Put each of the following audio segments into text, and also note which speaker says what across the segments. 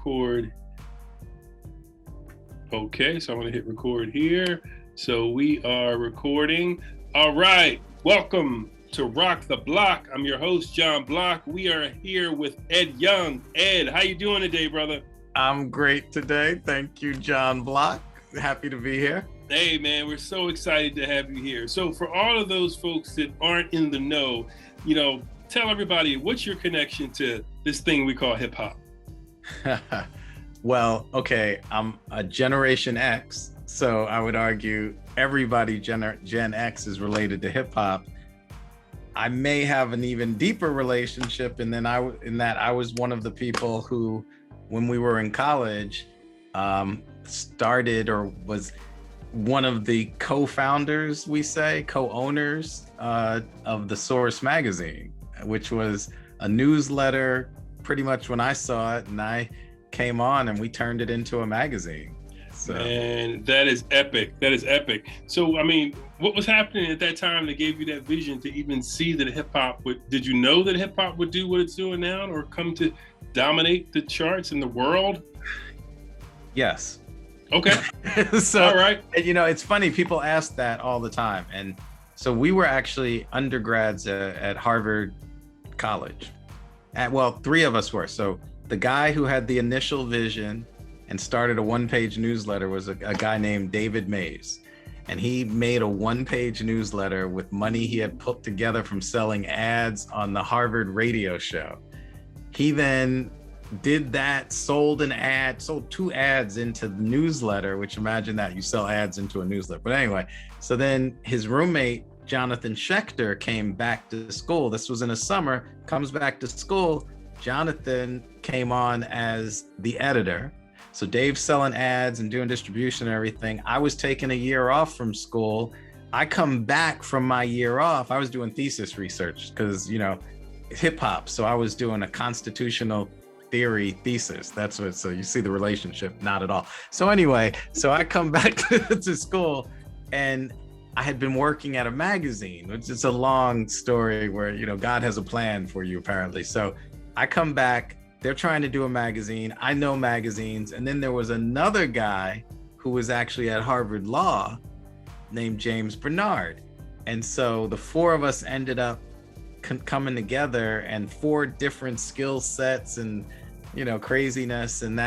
Speaker 1: record. Okay, so I'm gonna hit record here. So we are recording. All right, welcome to Rock the Block. I'm your host, Jon Blok. We are here with Ed Young. Ed, how you doing today, brother?
Speaker 2: I'm great today. Thank you, Jon Blok. Happy to be here.
Speaker 1: Hey, man, we're so excited to have you here. So for all of those folks that aren't in the know, tell everybody, what's your connection to this thing we call hip hop?
Speaker 2: Well, okay, I'm a Generation X, so I would argue everybody Gen X is related to hip hop. I may have an even deeper relationship, and then I was one of the people who, when we were in college, started or was one of the co-founders, co-owners of The Source magazine, which was a newsletter pretty much when I saw it, and I came on and we turned it into a magazine. So.
Speaker 1: Man, that is epic. That is epic. So, I mean, what was happening at that time that gave you that vision to even see that hip hop did you know that hip hop would do what it's doing now or come to dominate the charts in the world?
Speaker 2: Yes.
Speaker 1: Okay.
Speaker 2: So,
Speaker 1: all right.
Speaker 2: It's funny, people ask that all the time. And so we were actually undergrads at Harvard College. Three of us were. So the guy who had the initial vision and started a one-page newsletter was a guy named David Mays. And he made a one-page newsletter with money he had put together from selling ads on the Harvard radio show. He then did that, sold two ads into the newsletter, which, imagine that, you sell ads into a newsletter. But anyway, so then his roommate, Jonathan Schechter, came back to school. This was in the summer, comes back to school. Jonathan came on as the editor. So Dave's selling ads and doing distribution and everything. I was taking a year off from school. I come back from my year off. I was doing thesis research because, hip hop. So I was doing a constitutional theory thesis. So you see the relationship, not at all. So anyway, so I come back to school and I had been working at a magazine, which is a long story where, God has a plan for you apparently. So I come back, they're trying to do a magazine. I know magazines. And then there was another guy who was actually at Harvard Law named James Bernard. And so the four of us ended up coming together, and four different skill sets and, craziness. And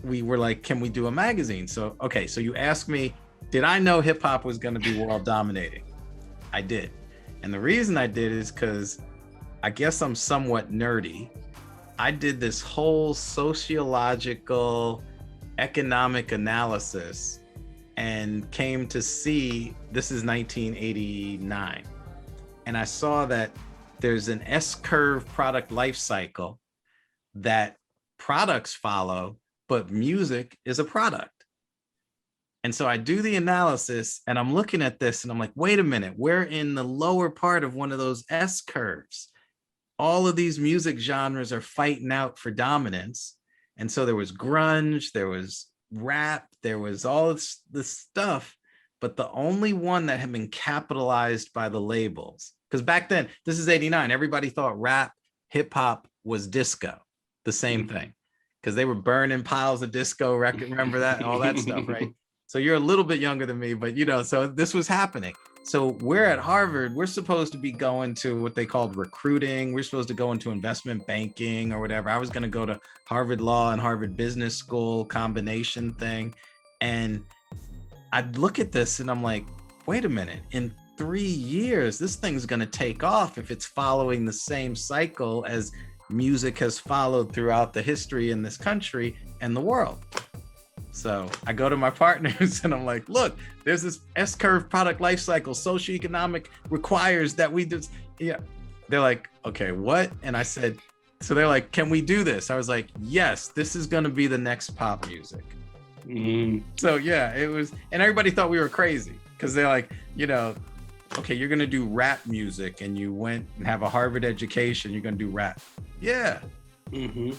Speaker 2: we were like, can we do a magazine? So, okay. So you asked me, did I know hip hop was going to be world dominating? I did. And the reason I did is because I guess I'm somewhat nerdy. I did this whole sociological economic analysis and came to see, this is 1989. And I saw that there's an S-curve product life cycle that products follow, but music is a product. And so I do the analysis and I'm looking at this and I'm like, wait a minute, we're in the lower part of one of those S-curves. All of these music genres are fighting out for dominance. And so there was grunge, there was rap, there was all this stuff, but the only one that had been capitalized by the labels, because back then, this is 89, everybody thought rap, hip hop was disco, the same thing, because they were burning piles of disco record, remember that, all that stuff, right? So you're a little bit younger than me, but so this was happening. So we're at Harvard, we're supposed to be going to what they called recruiting. We're supposed to go into investment banking or whatever. I was going to go to Harvard Law and Harvard Business School combination thing. And I'd look at this and I'm like, wait a minute, in 3 years, this thing's going to take off if it's following the same cycle as music has followed throughout the history in this country and the world. So I go to my partners and I'm like, look, there's this S-curve product life cycle, socioeconomic requires that we do. Yeah. They're like, okay, what? And I said, so they're like, can we do this? I was like, yes, this is going to be the next pop music. Mm-hmm. So yeah, it was, and everybody thought we were crazy because they're like, okay, you're going to do rap music and you went and have a Harvard education, you're going to do rap. Yeah.
Speaker 1: Mm-hmm.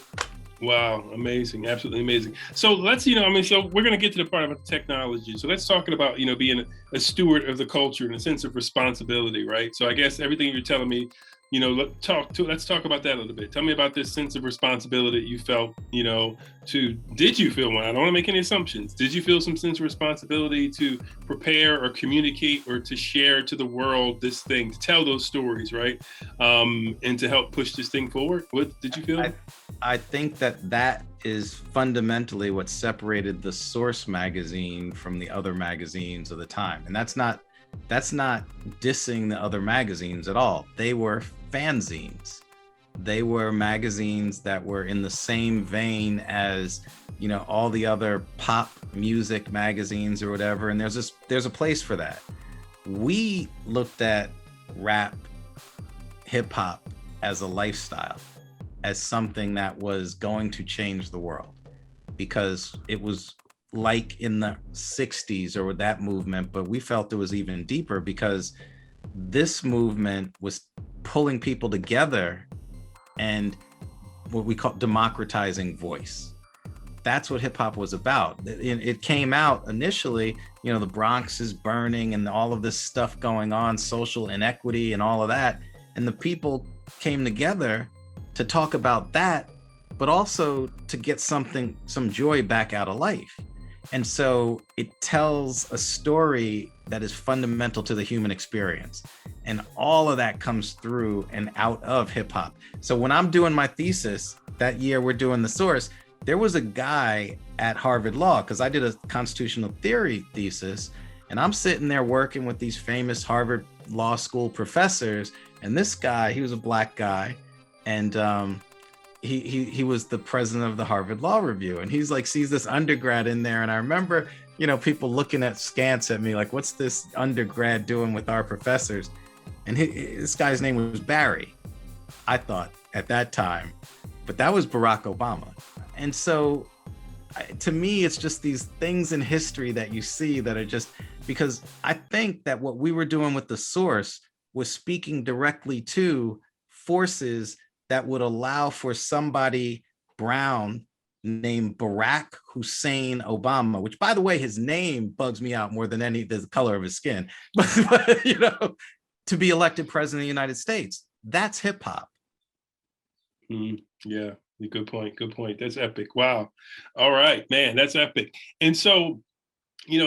Speaker 1: Wow, amazing, absolutely amazing. So let's, so we're going to get to the part about the technology. So let's talk about, being a steward of the culture in a sense of responsibility, right? So I guess everything you're telling me let's talk about that a little bit. Tell me about this sense of responsibility you felt, did you feel one? I don't want to make any assumptions. Did you feel some sense of responsibility to prepare or communicate or to share to the world this thing, to tell those stories, right? And to help push this thing forward? What did you feel?
Speaker 2: I think that is fundamentally what separated the Source magazine from the other magazines of the time. And that's not dissing the other magazines at all. They were fanzines. They were magazines that were in the same vein as, all the other pop music magazines or whatever. And there's a place for that. We looked at rap, hip hop as a lifestyle, as something that was going to change the world, because it was like in the 60s or with that movement, but we felt it was even deeper because this movement was pulling people together and what we call democratizing voice. That's what hip hop was about. It came out initially, the Bronx is burning and all of this stuff going on, social inequity and all of that. And the people came together to talk about that, but also to get some joy back out of life. And so it tells a story that is fundamental to the human experience. And all of that comes through and out of hip hop. So when I'm doing my thesis, that year we're doing the Source, there was a guy at Harvard Law, because I did a constitutional theory thesis, and I'm sitting there working with these famous Harvard Law School professors. And this guy, he was a black guy, and he was the president of the Harvard Law Review, and he's like sees this undergrad in there, and I remember people looking skance at me like, what's this undergrad doing with our professors? And this guy's name was Barry, I thought at that time, but that was Barack Obama. And so to me, it's just these things in history that you see that are just, because I think that what we were doing with the Source was speaking directly to forces that would allow for somebody brown named Barack Hussein Obama, which, by the way, his name bugs me out more than the color of his skin, but to be elected president of the United States. That's hip hop.
Speaker 1: Yeah, good point. Good point. That's epic. Wow. All right, man, that's epic. And so, you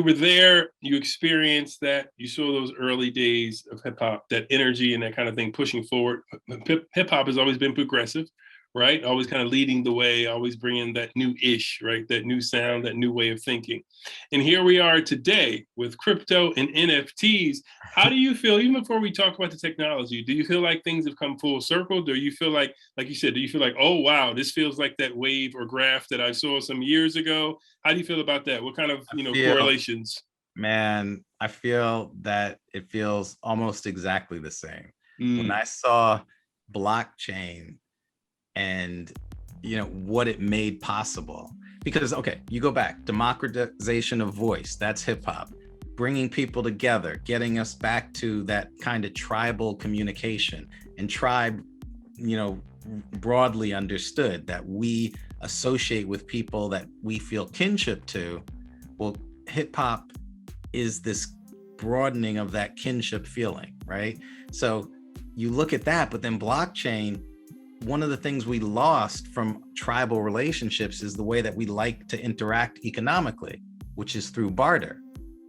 Speaker 1: were there, you experienced that, you saw those early days of hip hop, that energy and that kind of thing pushing forward. Hip hop has always been progressive, right? Always kind of leading the way, always bringing that new ish, right? That new sound, that new way of thinking. And here we are today with crypto and NFTs. How do you feel, even before we talk about the technology, do you feel like things have come full circle? Do you feel like you said, do you feel like, oh, wow, this feels like that wave or graph that I saw some years ago? How do you feel about that? What kind of, correlations?
Speaker 2: Man, I feel that it feels almost exactly the same. When I saw blockchain and what it made possible, because you go back, democratization of voice, that's hip hop, bringing people together, getting us back to that kind of tribal communication, and tribe, broadly understood that we associate with people that we feel kinship to. Well, hip hop is this broadening of that kinship feeling, right? So you look at that, but then blockchain, one of the things we lost from tribal relationships is the way that we like to interact economically, which is through barter.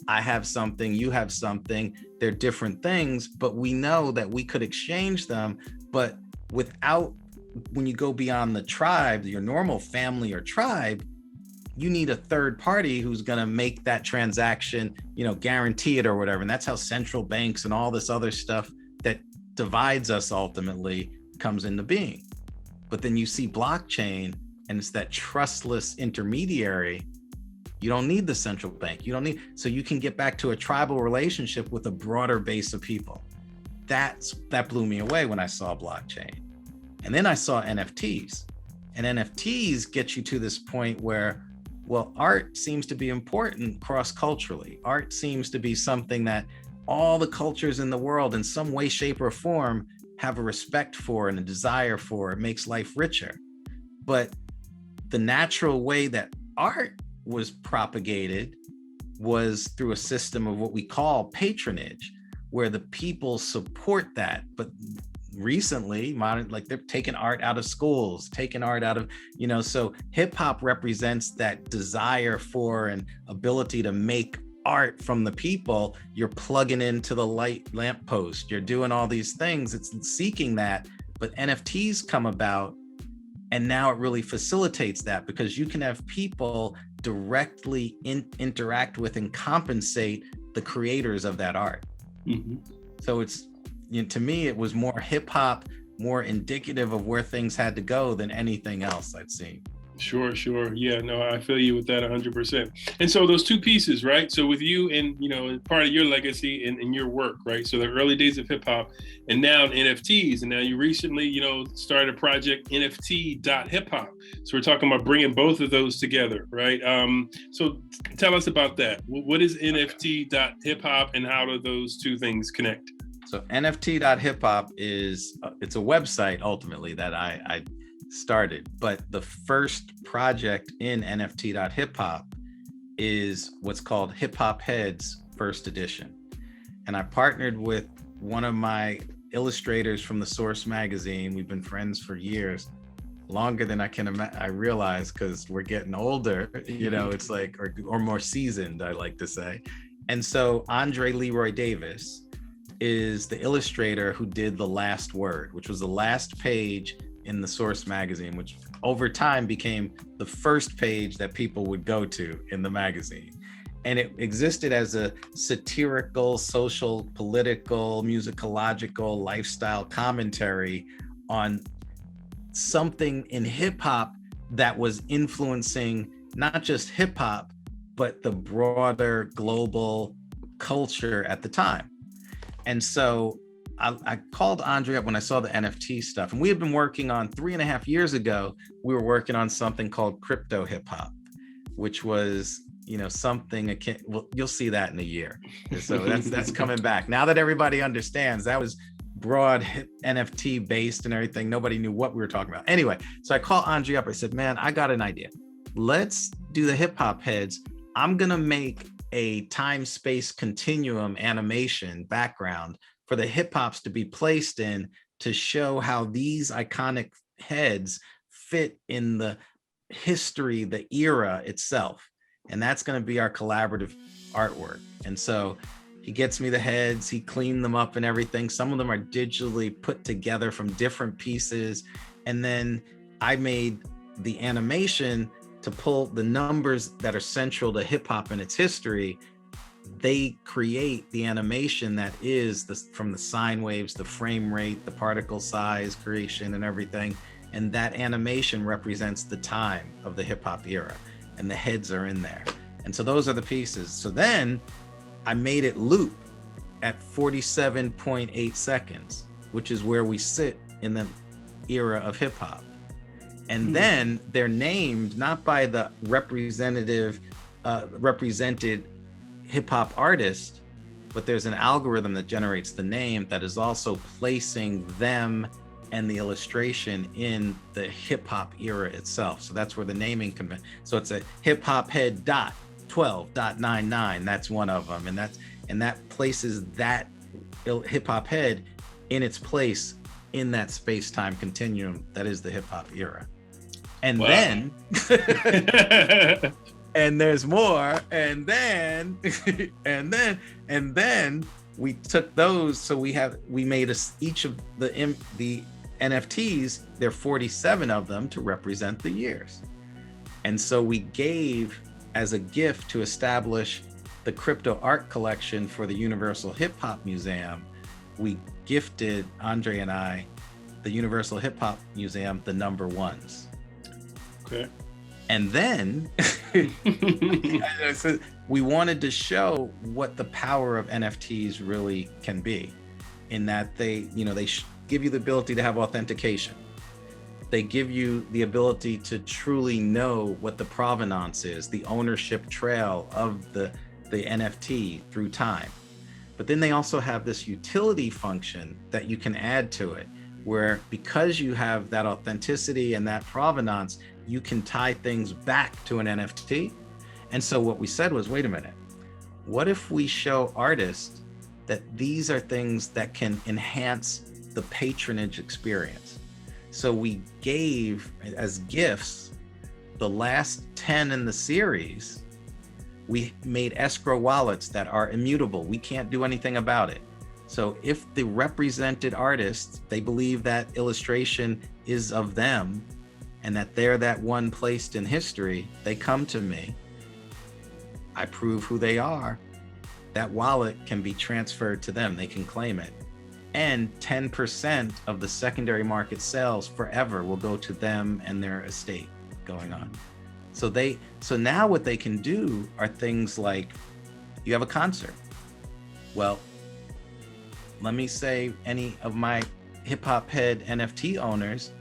Speaker 2: I have something, you have something, they're different things, but we know that we could exchange them, but when you go beyond the tribe, your normal family or tribe, you need a third party who's going to make that transaction, guarantee it or whatever. And that's how central banks and all this other stuff that divides us ultimately comes into being. But then you see blockchain, and it's that trustless intermediary. You don't need the central bank. So you can get back to a tribal relationship with a broader base of people. That blew me away when I saw blockchain. And then I saw NFTs, and NFTs get you to this point where, well, art seems to be important cross-culturally. Art seems to be something that all the cultures in the world in some way, shape, or form have a respect for and a desire for. It makes life richer. But the natural way that art was propagated was through a system of what we call patronage, where the people support that. But recently, modern, like they're taking art out of schools, taking art out of, so hip hop represents that desire for and ability to make art from the people. You're plugging into the light lamppost, you're doing all these things, it's seeking that. But NFTs come about, and now it really facilitates that, because you can have people directly interact with and compensate the creators of that art. Mm-hmm. So it's, to me, it was more hip hop, more indicative of where things had to go than anything else I'd seen.
Speaker 1: Sure. Yeah, no, I feel you with that 100%. And so those two pieces, right? So with you and, part of your legacy and your work, right? So the early days of hip hop and now NFTs. And now you recently, started a project, NFT.Hiphop. So we're talking about bringing both of those together, right? So tell us about that. What is NFT.Hiphop and how do those two things connect?
Speaker 2: So NFT.Hiphop it's a website ultimately that I started, but the first project in NFT.Hiphop is what's called Hip Hop Heads First Edition. And I partnered with one of my illustrators from the Source magazine. We've been friends for years, longer than I realize, because we're getting older, it's like, or more seasoned, I like to say. And so Andre Leroy Davis is the illustrator who did The Last Word, which was the last page in the Source magazine, which over time became the first page that people would go to in the magazine. And it existed as a satirical, social, political, musicological, lifestyle commentary on something in hip hop that was influencing not just hip hop, but the broader global culture at the time. And so I called Andre up when I saw the NFT stuff, and we had been working on 3.5 years ago, we were working on something called crypto hip hop, which was, something akin, well, you'll see that in a year. So that's coming back. Now that everybody understands, that was broad NFT based and everything. Nobody knew what we were talking about. Anyway, so I called Andre up. I said, man, I got an idea. Let's do the hip hop heads. I'm going to make a time-space continuum animation background for the hip hops to be placed in, to show how these iconic heads fit in the history, the era itself. And that's going to be our collaborative artwork. And so he gets me the heads, he cleaned them up and everything. Some of them are digitally put together from different pieces. And then I made the animation to pull the numbers that are central to hip hop and its history. They create the animation that is from the sine waves, the frame rate, the particle size creation and everything. And that animation represents the time of the hip hop era, and the heads are in there. And so those are the pieces. So then I made it loop at 47.8 seconds, which is where we sit in the era of hip hop. And then they're named not by the represented hip hop artist, but there's an algorithm that generates the name that is also placing them and the illustration in the hip hop era itself. So that's where the naming convention. So it's a hip hop head dot 12.99. That's one of them, and that places that hip hop head in its place in that space-time continuum that is the hip hop era. And then and there's more, and then we took those. So we made each of the NFTs, there are 47 of them to represent the years. And so we gave, as a gift to establish the crypto art collection for the Universal Hip Hop Museum, we gifted, Andre and I, the Universal Hip Hop Museum, the number ones.
Speaker 1: Okay.
Speaker 2: And then we wanted to show what the power of NFTs really can be, in that they give you the ability to have authentication. They give you the ability to truly know what the provenance is, the ownership trail of the NFT through time. But then they also have this utility function that you can add to it, where because you have that authenticity and that provenance, you can tie things back to an NFT. And so what we said was, wait a minute, what if we show artists that these are things that can enhance the patronage experience. So we gave as gifts the last 10 in the series. We made escrow wallets that are immutable. We can't do anything about it. So if the represented artists, they believe that illustration is of them and that they're that one placed in history, they come to me. I prove who they are. That wallet can be transferred to them. They can claim it. And 10% of the secondary market sales forever will go to them and their estate going on. So now what they can do are things like, you have a concert. Well, let me say any of my hip hop head NFT owners,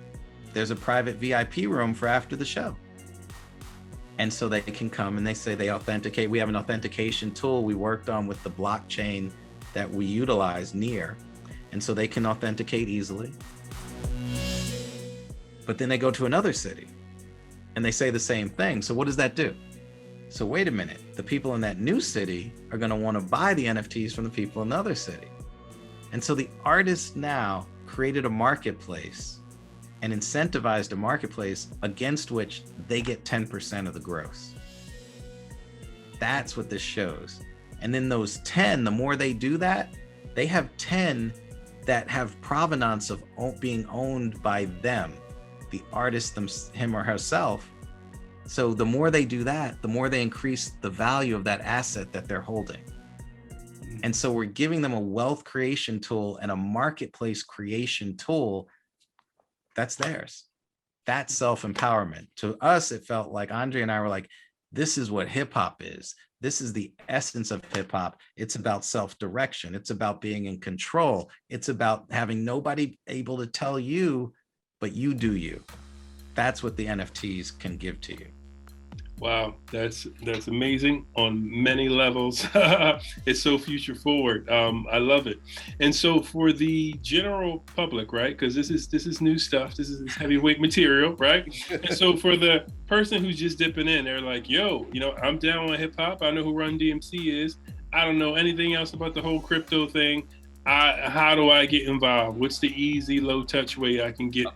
Speaker 2: there's a private VIP room for after the show. And so they can come and they say they authenticate. We have an authentication tool we worked on with the blockchain that we utilize near. And so they can authenticate easily. But then they go to another city and they say the same thing. So what does that do? So wait a minute, the people in that new city are going to want to buy the NFTs from the people in the other city. And so the artists now created a marketplace and incentivized a marketplace against which they get 10% of the gross. That's what this shows. And then those 10, the more they do that, they have 10 that have provenance of being owned by them, the artist, him or herself. So the more they do that, the more they increase the value of that asset that they're holding. And so we're giving them a wealth creation tool and a marketplace creation tool that's theirs. That's self-empowerment. To us, it felt like Andre and I were like, this is what hip hop is. This is the essence of hip hop. It's about self-direction. It's about being in control. It's about having nobody able to tell you, but you do you. That's what the NFTs can give to you.
Speaker 1: Wow, that's amazing on many levels. It's so future forward. I love it. And so for the general public, right? Because this is new stuff. This is heavyweight material, right? And so for the person who's just dipping in, they're like, yo, I'm down on hip hop. I know who Run DMC is. I don't know anything else about the whole crypto thing. How do I get involved? What's the easy, low touch way I can get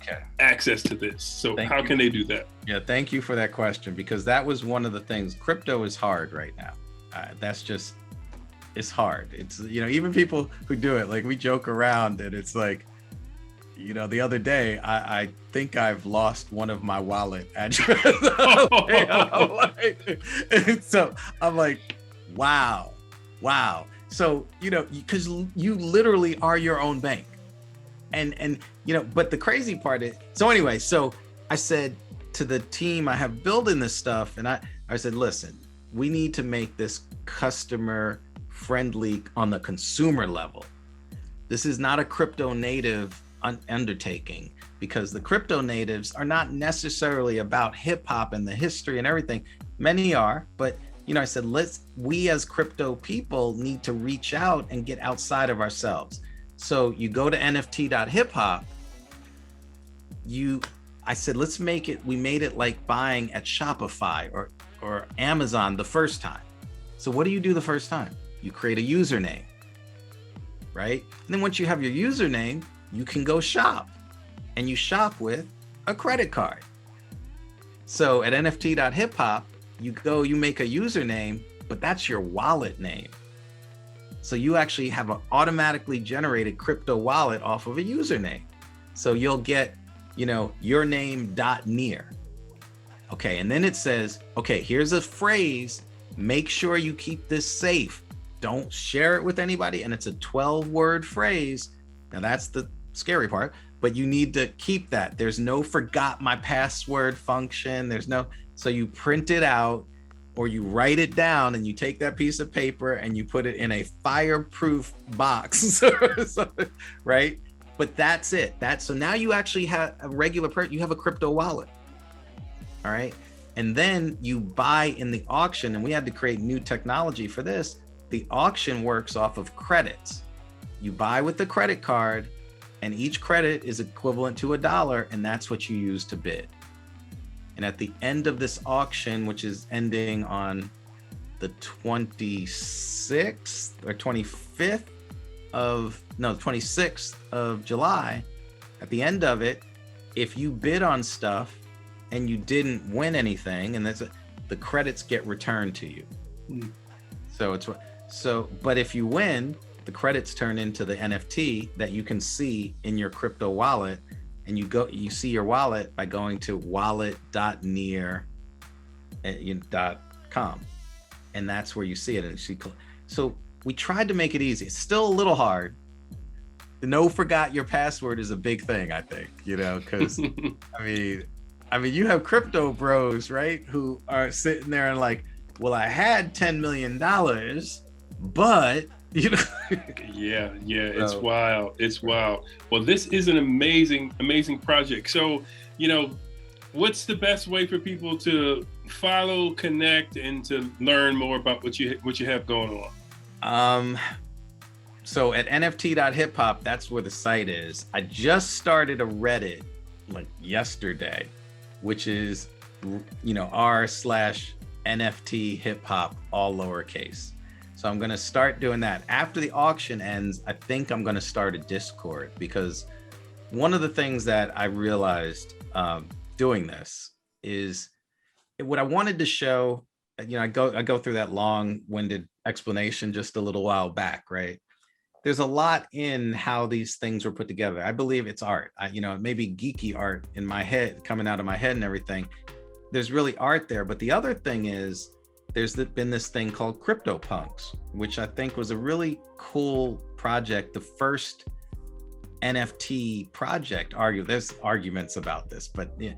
Speaker 1: access to this? So how can they do that?
Speaker 2: Yeah, thank you for that question, because that was one of the things. Crypto is hard right now. It's hard. It's, even people who do it, like we joke around and it's like, the other day, I think I've lost one of my wallet addresses. So I'm like, wow. So, because you literally are your own bank. And but the crazy part is, so anyway, so I said to the team I have building this stuff, and I said, listen, we need to make this customer friendly on the consumer level. This is not a crypto native undertaking, because the crypto natives are not necessarily about hip hop and the history and everything. Many are, but I said, we as crypto people need to reach out and get outside of ourselves. So you go to NFT.Hiphop, I said, let's make it, we made it like buying at Shopify or Amazon the first time. So what do you do the first time? You create a username, right? And then once you have your username, you can go shop, and you shop with a credit card. So at NFT.Hiphop, you make a username, but that's your wallet name. So you actually have an automatically generated crypto wallet off of a username. So you'll get, your name.near. Okay, and then it says, okay, here's a phrase. Make sure you keep this safe. Don't share it with anybody. And it's a 12-word phrase. Now that's the scary part, but you need to keep that. There's no forgot my password function. So you print it out or you write it down, and you take that piece of paper and you put it in a fireproof box, right? But that's it. So now you actually have a regular you have a crypto wallet. All right. And then you buy in the auction, and we had to create new technology for this. The auction works off of credits. You buy with the credit card, and each credit is equivalent to $1, and that's what you use to bid. And at the end of this auction, which is ending on the 26th or 25th, 26th of July, at the end of it, if you bid on stuff and you didn't win anything, and the credits get returned to you. But if you win, the credits turn into the NFT that you can see in your crypto wallet, and you see your wallet by going to wallet.near.com, and that's where you see it. And so we tried to make it easy. It's still a little hard. No forgot your password is a big thing, I think, because I mean, you have crypto bros, right, who are sitting there and like, well, I had $10 million, but
Speaker 1: yeah, it's wild. It's wild. Well, this is an amazing project. So, what's the best way for people to follow, connect, and to learn more about what you have going on?
Speaker 2: So at NFT.Hiphop, that's where the site is. I just started a Reddit like yesterday, which is r/NFT.Hiphop, all lowercase. So I'm going to start doing that. After the auction ends, I think I'm going to start a Discord, because one of the things that I realized doing this is what I wanted to show. I go through that long-winded explanation just a little while back, right? There's a lot in how these things were put together. I believe it's art. It may be geeky art in my head, coming out of my head and everything. There's really art there. But the other thing is, there's been this thing called CryptoPunks, which I think was a really cool project. The first NFT project. There's arguments about this, but the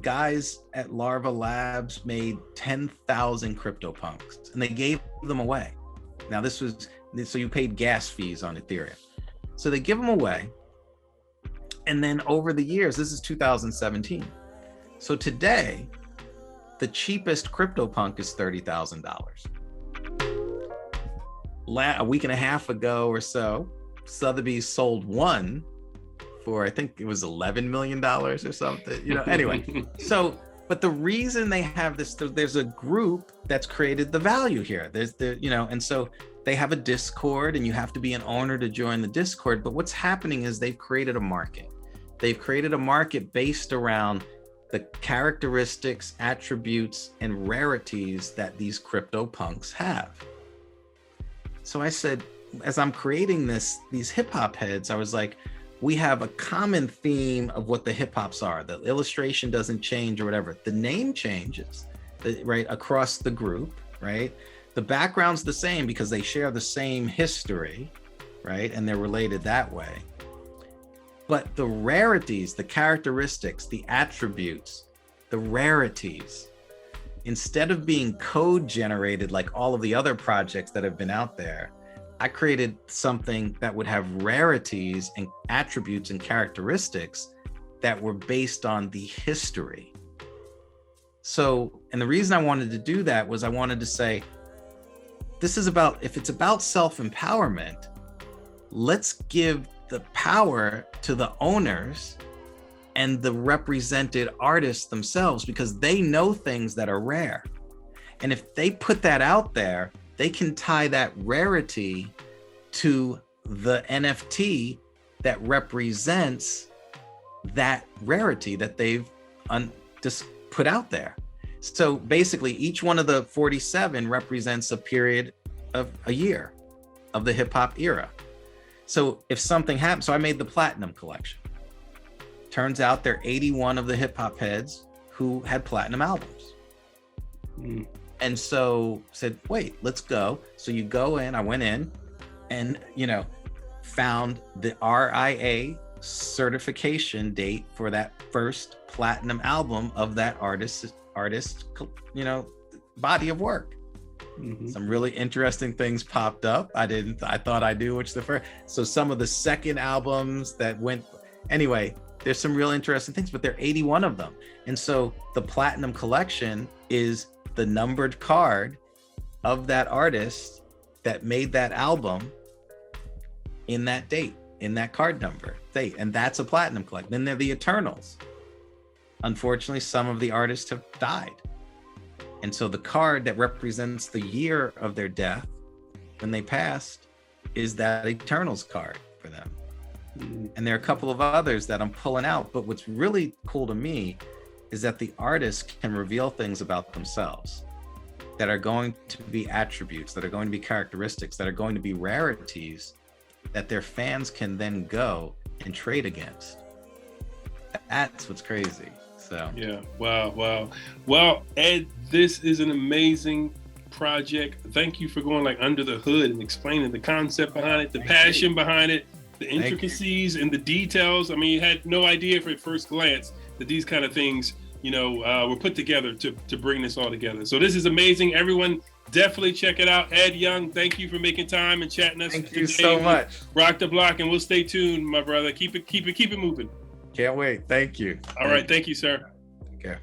Speaker 2: guys at Larva Labs made 10,000 CryptoPunks, and they gave them away. Now so you paid gas fees on Ethereum. So they give them away. And then over the years, this is 2017. So today, the cheapest CryptoPunk is $30,000. A week and a half ago or so, Sotheby's sold one for, I think it was $11 million or something, anyway. But the reason they have this, there's a group that's created the value here. And so they have a Discord, and you have to be an owner to join the Discord. But what's happening is they've created a market. They've created a market based around the characteristics, attributes, and rarities that these CryptoPunks have. So I said, as I'm creating these hip hop heads, I was like, we have a common theme of what the hip hops are. The illustration doesn't change or whatever. The name changes, right, across the group, right? The background's the same because they share the same history, right? And they're related that way. But the rarities, the characteristics, the attributes, the rarities, instead of being code generated like all of the other projects that have been out there, I created something that would have rarities and attributes and characteristics that were based on the history. So, and the reason I wanted to do that was I wanted to say, if it's about self-empowerment, let's give the power to the owners and the represented artists themselves, because they know things that are rare. And if they put that out there, they can tie that rarity to the NFT that represents that rarity that they've just put out there. So basically, each one of the 47 represents a period of a year of the hip hop era. So if something happens, so I made the Platinum collection. Turns out there are 81 of the hip hop heads who had platinum albums. And so said, wait, let's go. So you go in, I went in and, found the RIA certification date for that first platinum album of that artist, body of work. Some really interesting things popped up. I thought I knew which the first. So some of the second albums that went, anyway, there's some real interesting things, but there are 81 of them. And so the Platinum collection is the numbered card of that artist that made that album in that date, in that card number date. And that's a Platinum collection. Then there are the Eternals. Unfortunately, some of the artists have died. And so the card that represents the year of their death when they passed is that Eternals card for them. And there are a couple of others that I'm pulling out. But what's really cool to me is that the artist can reveal things about themselves that are going to be attributes, that are going to be characteristics, that are going to be rarities that their fans can then go and trade against. That's what's crazy. So
Speaker 1: yeah, wow. Well, Ed, this is an amazing project. Thank you for going like under the hood and explaining the concept behind it, the passion behind it, the intricacies and the details. I mean, you had no idea at first glance that these kind of things, were put together to bring this all together. So this is amazing. Everyone definitely check it out. Ed Young, thank you for making time and chatting us.
Speaker 2: Thank you so much.
Speaker 1: Rock the block, and we'll stay tuned, my brother. Keep it moving.
Speaker 2: Can't wait. Thank you.
Speaker 1: All right. Thank you, sir.
Speaker 2: Okay.